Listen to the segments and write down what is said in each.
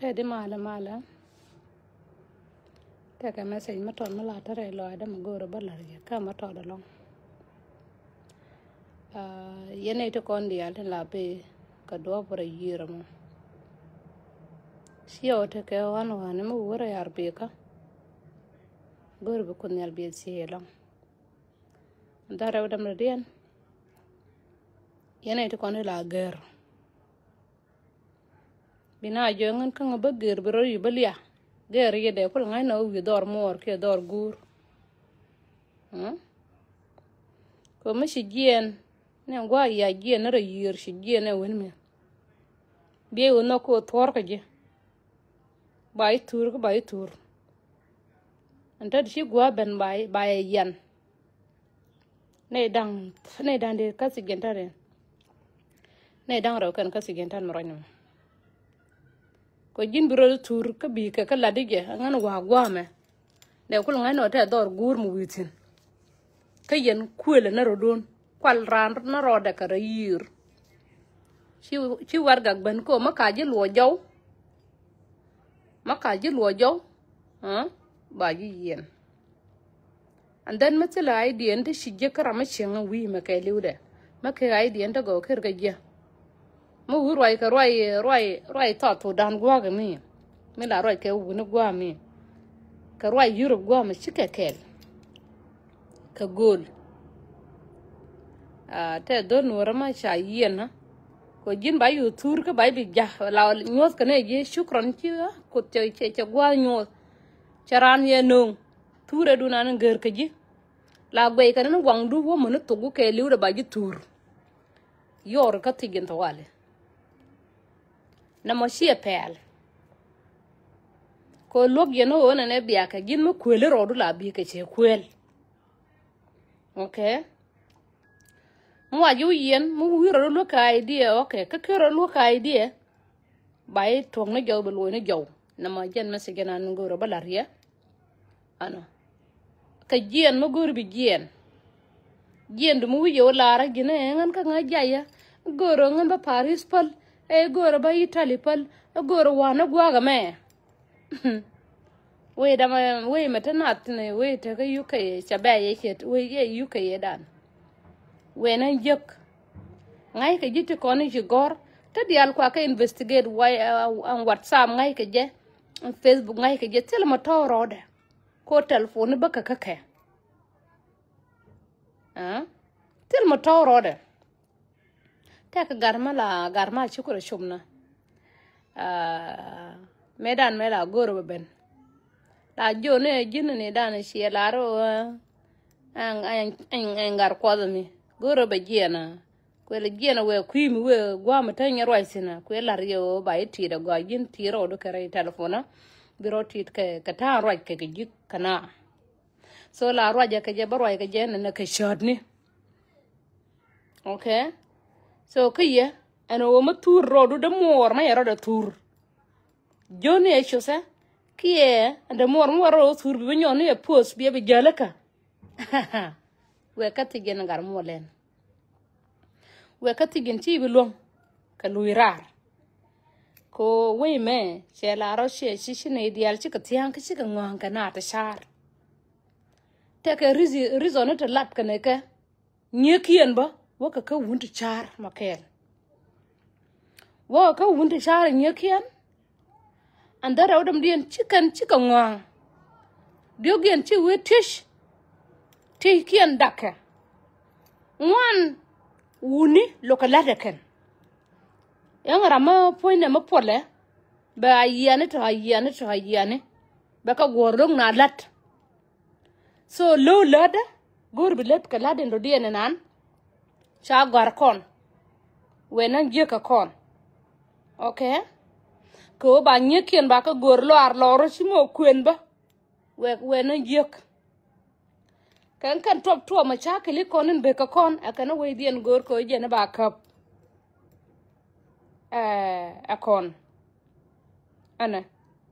thế đi mala thế cái message mà tròn mà là thế này loại đó mà gọi là bắt là gì cả mà tròn đó long yên này tôi còn đi ăn là bị cái đó phải gì rồi mà siêu thế cái anh mà vừa rồi ăn bị cả gọi là con nhà bị siêu long đó là đâm ra điên yên này tôi còn đi là girl bina jongan kan ba ger bro yu balia ger ye de kul ngai no wi dor mor ke dor gur ko ma shi gien ne ngwa ya gien ra yir shi gien ne wen me be wono ko tor ka je bai tur anta shi gwa ben bai yan ne dang de ka sigentare ne dang ro kan ka sigentan moronya ko jin biro tur ka bi ka ladige ngan wa gwa me de kul ngai no te dor gur mu witin ka yen kuele na rodon kwal ran na roda ka yir chi war gag ben ko maka ji luo jaw ba ji yen and then matela ai dien te shije karama chenga wi me ka liude maka ai dien te go ker ga je mo roi ka roi to dan gwa ga mi la roi ke wu ne gwa mi ka roi yuro gwa ma chike kel ka gol te don wora ma cha yena ko jin ba yu tur ka ba bi ja la nyos ka ne je shukran chi ko che gwa nyos charan ye no ture du nan ger ka ji la gwe ka nan wang du wo mo ne to gu ke liu ba ji tur yor ka tigin to wale na mo shie pel ko log ye no wona ne biya ka gin mo kwele rodu la bi ka che kwel okay mo aju yen mo wiro lo ka idea okay ka kero lo ka idea bai tong na jaw belo ne jaw na ma jen ma se gena ngoro balaria ano ka jien mo gor bi jien du mo wiyo lara gine ngan ka nga jaya goro ngan ba Paris pal goro ba Italy pal goro wana gwaga me we mata nat ne we ta ka UK chabe ye chet we ye UK ye dan we nan jek ngai ka jiti ko ni gor ta dial kwa ka investigate why on WhatsApp ngai ka je on Facebook ngai ka je tel ma to rode ko telephone ba ka tel ma to rode ta ka garma chukura shumna medan mela goro ben la jone jinne ne dan shi laro an gar ko mi goro be jena ko le jena we kwimi we gwa mata nyarwa sina ko la riyo ba yiti da gwa jin tiro do kare telefona biro tit ka ta rwa ke jik kana so la rwa je ke je barwa ke je na ka shodni okay so kiye ano wo matur rodu da mor ma yaro da tur jone e chose kiye ande mor ro tur bi nyone e post bi jalaka we katigen ngar molen we katigen ti bi lom ka luirar ko we me che la ro she shi ne ideal chi ka tian ka chi ka ngwan ka na ta shar te ka rizone te lat ka ne ka nyekien ba wo ka wunti char makel wo ka wunti char nyekien andara odam dien chicken ngwan diogen chi we tish ti kien daka ngwan wuni lokalada ken yang rama poine ma pole ba ayane ba ka gorong na lat so lo lada gor bi lat ka laden do dien nan cha gar kon wenan je ka kon okay ko ba nyekien ba ka gor lo ar lo ro simo kwen ba wenan je kan top ma cha kili konin be ka kon akana we dien gor ko je na ba kap akon ana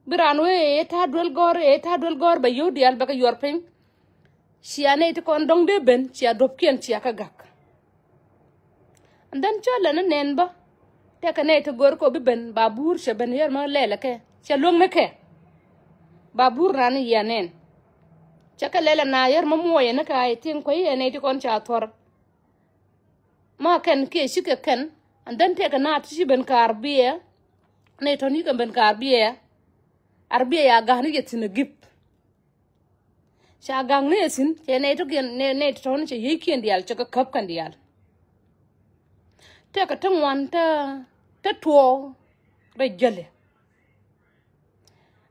biran we eta dol gor ba yodi al ba ka yorpen siane te kon dong de ben sia dopken sia ka gak and then chola na nen ba te ka ne te gor ko bi ben ba bur she ben yer ma lele ke cha luông me ke babur ran yanen chaka lela na yar mamoye na kai tin ko ye ne ti kon cha thor ma kan ke shi ke kan andan te kana ti ben kar biye ne to ni kan ben kar biye arbiye ya ga ni yetin gip cha gang ne sin che ne to gen ne to ni che yikin dial chaka kap kan dial te ka tangwan ta tuo re jale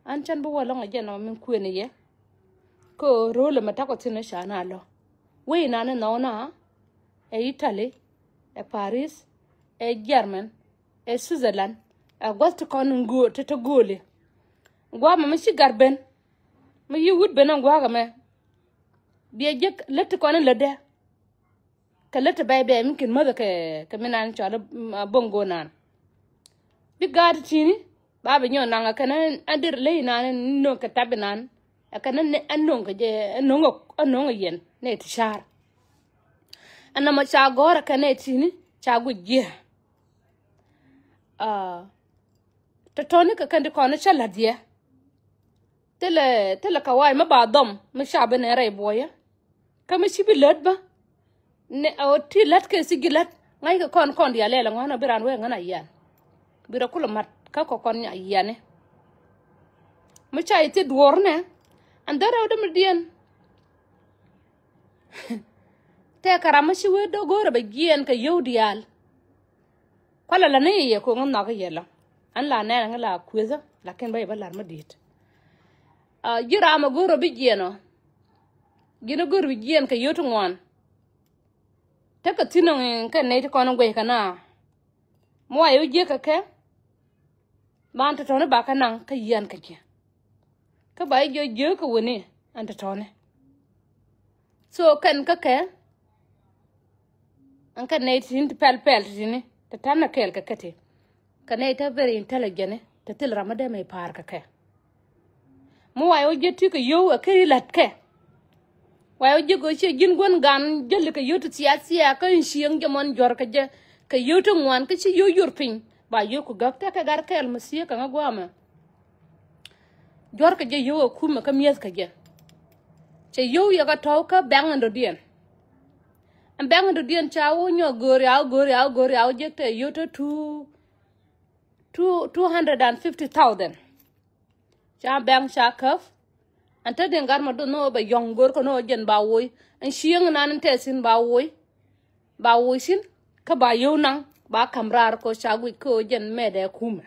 an chan bo wala ngaje no min ku ne ye ko role mata ko tin sha na lo we na ne no na e Italy e Paris e German e Switzerland e gosto kon ngo te to gole gwa ma shi garben ma yi wud benan gwa ga me biye je let kon le de ka let bay be min kin ma ka minan cha bongo nan bi gad tini baba nyo nanga kana adir le nan no ka tabinan kana ne annon ka je annon yen ne tishar anna ma cha gora kana tini cha gujje to toni ka kandi kono chala dia tele ka wai ma ba dom ma sha bene rai boya kama shi bi ladba ne o ti lat ke sigilat ngai ka kon dia lela ngana biran we ngana yan bira kula mat ka ko kon nya yane ma cha ite duor ne andara o dem dien te karama shi we do gora ba gien ka yodial kwala la ne ye ko ngana ka yela an la ne ngala kweza lakin bay balar ma dit jira ma goro bi gieno gino goro bi gien ka yoto ngwan te ka tinon ka ne ko no gwe kana mo ayo je ka ke man to ne ba kana ka yan ka ke ka bay jo je ka woni an to ne so kan ka ke an ka ne tin pel tin ta tanna kel ka kete kana ita very intelligent ta til ramade mai par ka ke mo wayo jetti ko yo akay lat ke wayo jego che gin gon gan jelle ka yotu siya ka shiang jamon jor ka je ka yotu ngwan ka ci yo yurpin ba yo ko gakta ka gar kel masiya ka ngwama jor ka je yo ku ma ka mies ka je che yo ya ka taw ka bangando dien am bangando dien chawo nyo gori aw jekte yoto 250,000 cha bang cha kaf anta den gar ma do no ba yong gor ko no jen ba woy an shieng nan te sin ba woy sin ka ba yo nan ba kamrar ko cha gui ko jen mede kuma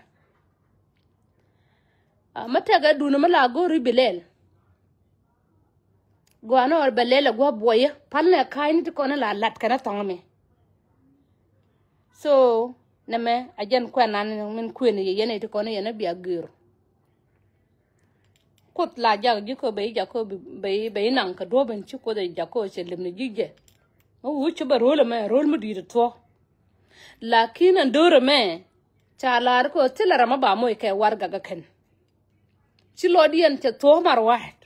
mata ga dunu mala gori bilel gwana or belela go boye palne kaini ko na la lat kana tongme so neme ajen kwa nan min kweni yene to kono yene bia giro kot la ji ko be nan ka do ban ci ko da ja ko se limni jige o wuci ba role mu di to lakin ndoro me chalar ko tilara ma ba moy ke warga ga ken ci lodiyen te to mar wahet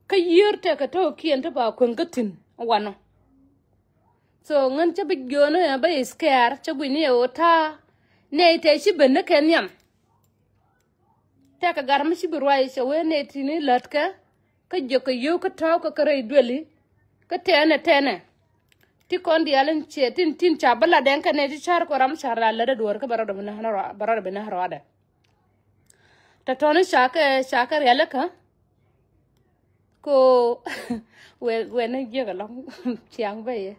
ka yirte ka to kiyen ta ba kun gatin wano so ngan cha bi gono ya ba iskar cha gwini ota ne te shi ben ken yam ta ka garma shi birwai she we ne tini latka ka je ka yo ka taw ka kare dweli ka tene ti kon di alen che tin cha bala den ka ne ti char ko ram char la da dor ka barado bina harada ta toni shaka yala ka ko we ne je ga long chiang baye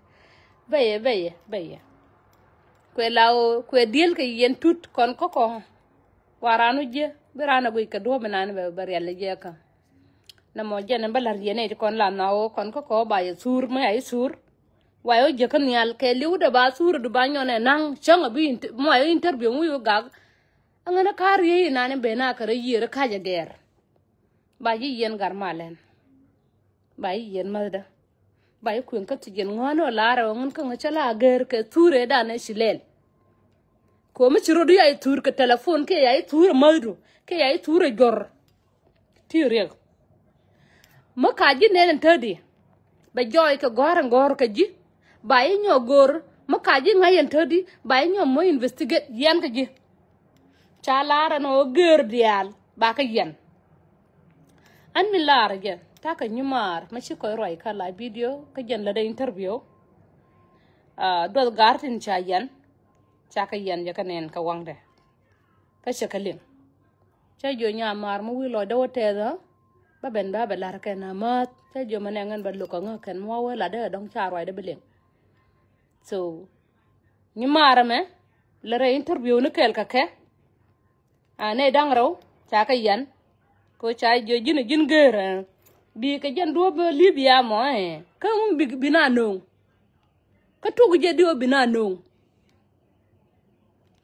kwe lao kwe deal ke yen tut kon ko waranu je birana gui ka do menan be bariale je ka na mo je ne balar yene kon la nawo kon ko ba ye sur ma ay sur wayo je kan yal ke liuda ba sur du ba nyone nang changa bi mo ay interview mu yo gag angana kar ye na ne be na kare yere ka je der ba yi yen gar malen ba yi yen malda bay kuin ka tigen ngono lara ngun ka ngachala ger ke ture da ne shilel ko mi chiro du ay tur ka telefon ke ay tur madu ke ay tur jor tire ma ka ji ne ntadi ba joy ka gor ka ji bay nyo gor ma ka ji ngayen tadi bay nyo mo investigate yan ka ji cha lara no ger dial ba ka yen an mi lara gen ta ka nyumar ma ci koy roy ka la video ka jen la da interview do gartin cha yen cha ka yen ya ka nen ka wangde ka shakalin cha jo nya mar mu wi lo da wote da ba ben ba ba lar ka na mat cha jo manengan ba lu ko nga ken mo wa la da dong cha roy da belin so nyumar me la re interview ne kel ka ke ne dang raw cha ka yen ko cha jo jin ger bi ka jen do ba libya mo ka um bina no ka tugu je dio bina no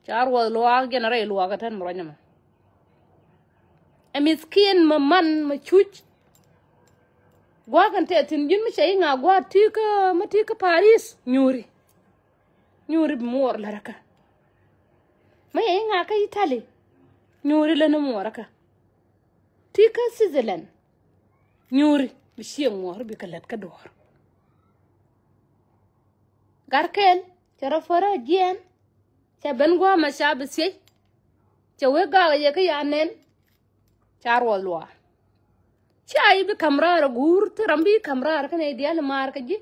char wa lo a genere lo ga tan mo nyama e miskin ma man ma chuch gwa kan te tin jin mi sey nga gwa tika ma tika Paris nyuri bi mor la raka ma ye nga ka Italy nyuri la na mor ka tika Switzerland nyuri bi sey mor bi kalat ka dor garkel chara fara gien cha ben gwa ma sha bi sey cha we ga ye ka yanen char wa lo chai bi kamrar gur trambi kamrar kane dial mar ka ji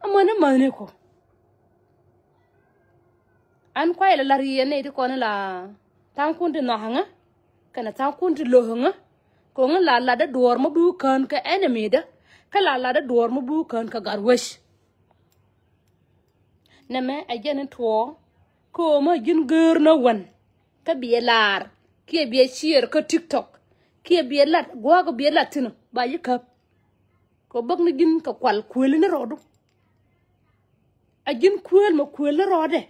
amana mane ko an kwai la lariye ne ti kona la tan kunti no hanga kana tan kunti lo hanga ko nga la da dor mo bu kan ka enemy da ka la da dor mo bu kan ka garwesh na me ajen to ko ma jin ger na wan ka biye lar ke biye share ka TikTok ke biye lat go go biye latin ba yi kap ko bag ni gin ka kwal kwel ni rodu ajin kwel ma kwel rode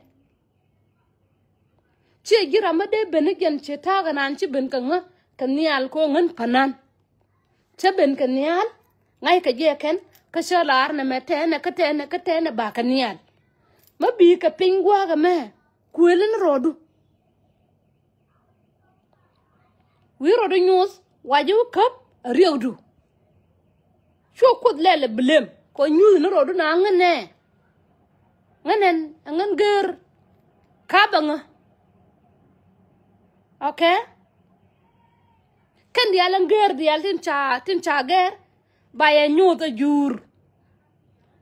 che gira ma de ben gen che ta ga nan chi ben ka nga ka nial ko ngan panan che ben ka nial ngai ka je ken ka shalar na metene ka tene ba ka nial ma bi ka pingwa ga me kwel ni rodu wi rodu news waju kap riewdu cho kod lele blem ko nyu ni rodu na ngane nganen ngan ger ka banga okay kan dia lan ger dia tin cha ger ba ya nyu ta jur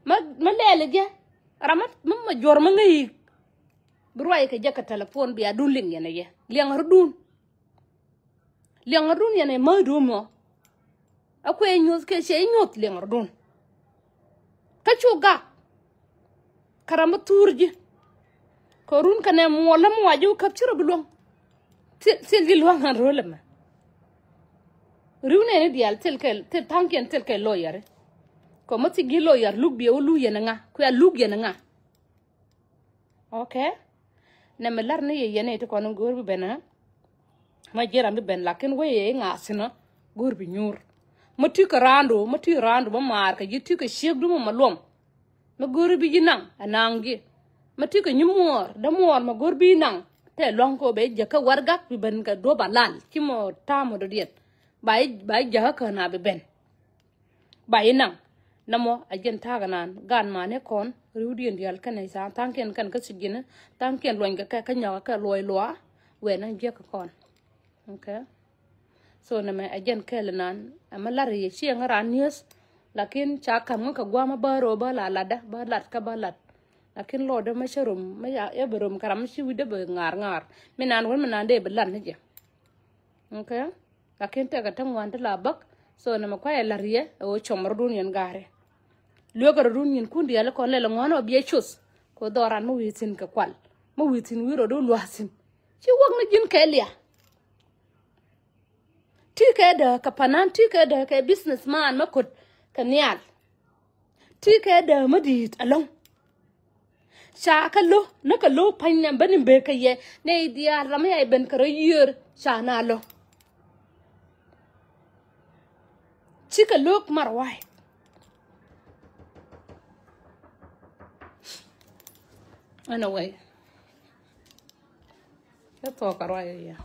ma lele ge ramat ma jor ma ngi bruay ka jaka telephone bi adun ling yene ye liang rudun yene ma do mo akwe nyus ke she nyot liang rudun ka chuga karama turji ko run kane mo lam waju kapchiro bulong til dilwang han rolema rune ne dial tel tanken tel ke lawyer ko mati gi lawyer lug bi o lu yene nga ko ya lug yene nga okay na melar ne yene to kono gor bi bena ma jeram bi ben lakin we nga sina gor bi nyur mati ka rando ba mar ka jitu ka shek du ma lom ma gor bi jinang anangi mati ka nyumor da mor ma gor bi nang te long ko be je ka wargak bi ben ka do balal ki mo tamo do diet bay ja ka na be ben bay nang namo ajen taga nan gan mane kon rudien dial kan sa tanken kan ka sigina tanken loñ ka nya ka loy loa we na je ka kon okay so na me ajen kel nan amalar ye chi ngara news lakin cha kam ka gwa ma baro ba la lada ba lat ka ba lat lakin lo de ma sharum ma ya berum karam shi wide be ngar minan won minan de be lan je okay lakin te ka tangwan ta labak so na ma kwa ya lariye o chomro dun yen gare lugar dun yen kundi ya ko le ngono bi chus ko doran mo witin ka kwal mo witin wiro do luasin ci wog na jin kelia tike da ka panan tike da ka businessman makot kanial tike da madit along sha kallo na kallo panyan banin be kaye ne dia rama ya ben karayir sha na lo chika lok marwai anyway ya to karwai ya